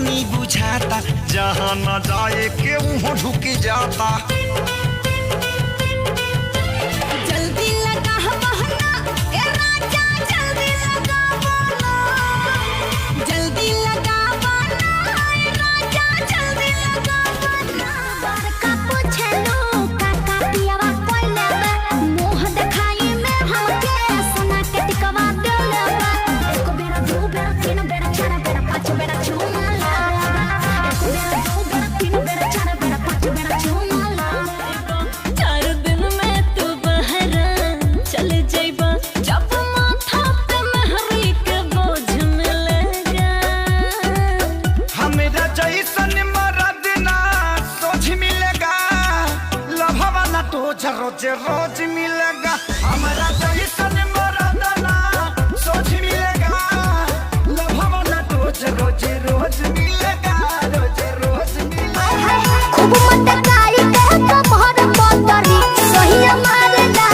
पानी बुझाता, जहाँ न जाए के वहाँ ढुक जाता। जल्दी लगा बहना ए राजा, जल्दी लगा बहना, जल्दी लगा बहना ए राजा, जल्दी लगा बहना। बड़का पूछलू काका पियावा कोइले बा, मुंह देखाई में हमके सोना के टिकवा देले बा। एक बेरा दो बेरा तीन बेरा चार बेरा पांच बेरा चूमा ला, एक बेरा दो बेरा तीन बेरा चार बेरा पांच बेरा चूमा ला। 4 दिन में तू बहरा चल जाइबा, जब माथा पे मेहरी के बोझ मिलेगा। हमेरा जैसन मरद ना सोच मिलेगा, लभवा ना तो रोज रोज मिलेगा। हमारा जैसन मरद ना सोच मिलेगा, लभवा ना तो रोज रोज मिलेगा, रोज रोज मिलेगा। खूब मटकाई के कमर पतरी सहिया मारला,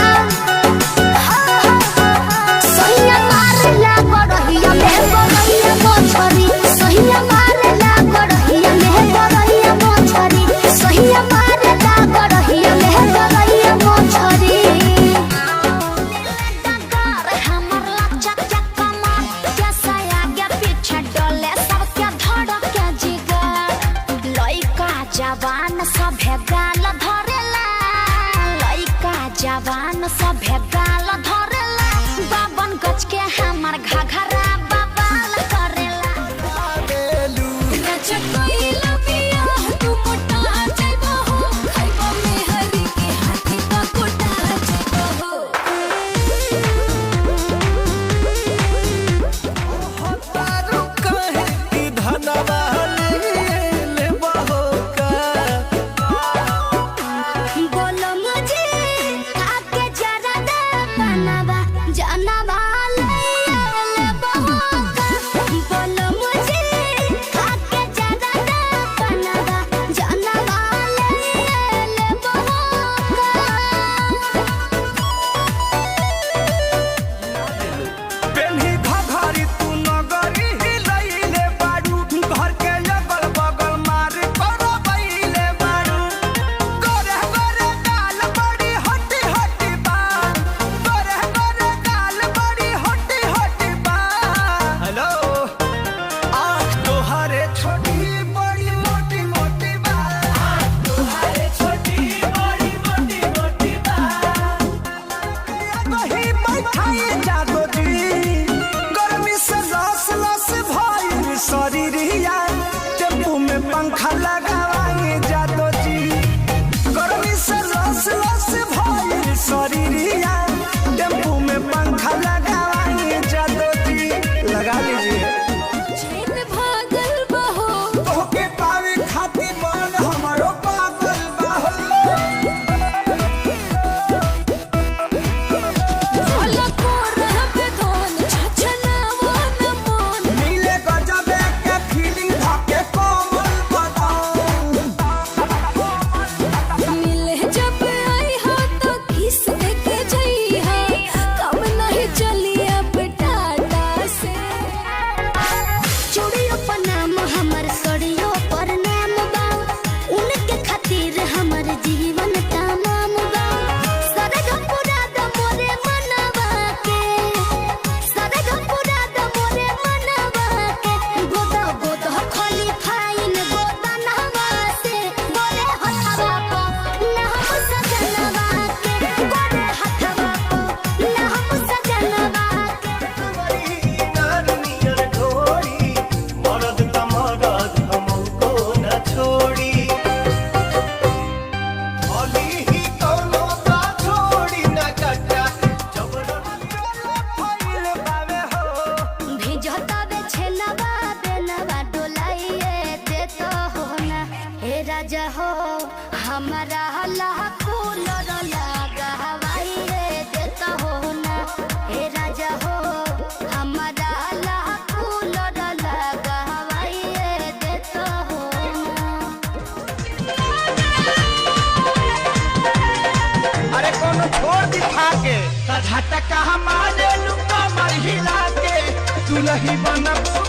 सहिया मारला गड़हिया में गड़हिया मोछरी, सहिया मारला गड़हिया में गड़हिया मोछरी, सहिया मारला गड़हिया में गड़हिया मोछरी। डगर हमर लचक चक कमर, कैसा आगे पीछे डोले सबके धड़के जिगर। लइका जवान सभे गाल धरेला, लइका जवान सभे गाल धरेला। 52 गज के हमर घघरा बवाल करेला। नचकोइला पिया तू मोटा जाइबो हो, खाइबो मेहरी के हाथी का कोटा जाइबो हो। तारू कहे कि धनवा ले बहो का। बोलो मुझे आके जरा दे बनवा जानवा ले बहोगा। बोलो मुझे आके जरा दे बनवा जानवा ले बहोगा। पेन्ही घघरी तू नगरी हिलैले बारू, घर के अगल बगल मार करबैले बारू। गोरे गोरे गाल बड़ी हट्टी हट्टी बा, गोरे गोरे गाल बड़ी हट्टी हट्टी बा। हेलो, आँख तोहरे छोटी बड़ी मोटी मोटी बा, आँख तोहरे छोटी बड़ी मोटी मोटी बा। वही बैठाई जादो जी, गर्मी से लस लस भइल शरीरिया, टेम्पू में पंखा लगावाई जादो जी। गर्मी से लस लस भइल शरीरिया, टेम्पू में पंखा लगावाई जादो जी। लगा लीजिए। चैन भागल बहो, तोहके पावे खातिर मन हमारो पागल बा हो। भला को रहबे धन छछनावा न मन। मिले गजबे के फीलिंग धके कोमल बताऊं। मिले जब आई हो तो किस देके जई हो, कब नहीं चली अब टाटा से। चूड़ियों पर नाम हमर, सड़ियों पर नाम बा, उनके खातिर हमर जीवन तमाम बा। सरग पूरा द मोरे मनवा के, सरग पूरा द मोरे मनवा के। गोदा गोदा खाली फाइन गोदा नहवा से, गोरे हथवा को ना हम सजनवा के, गोरे हथवा को ना हम सजनवा के। नियर ढोरी, मरद का मरद हमको न छोड़ी। भली ही कौनो का छोड़ी न कटा, जबरदस्ती फैल पावे हो। भेजता बे छेनवा बेनवा डोलाइए देतो हो ना। हे राजा हो हमारा लाखों लड़ लगा हवाइए देतो हो ना। हे राजा हो हमारा लाखों लड़ लगा हवाइए देतो हो ना। अरे कौन छोड़ दिखा के झटका हमारे लुका मर हिला के, दुल्ही बनबू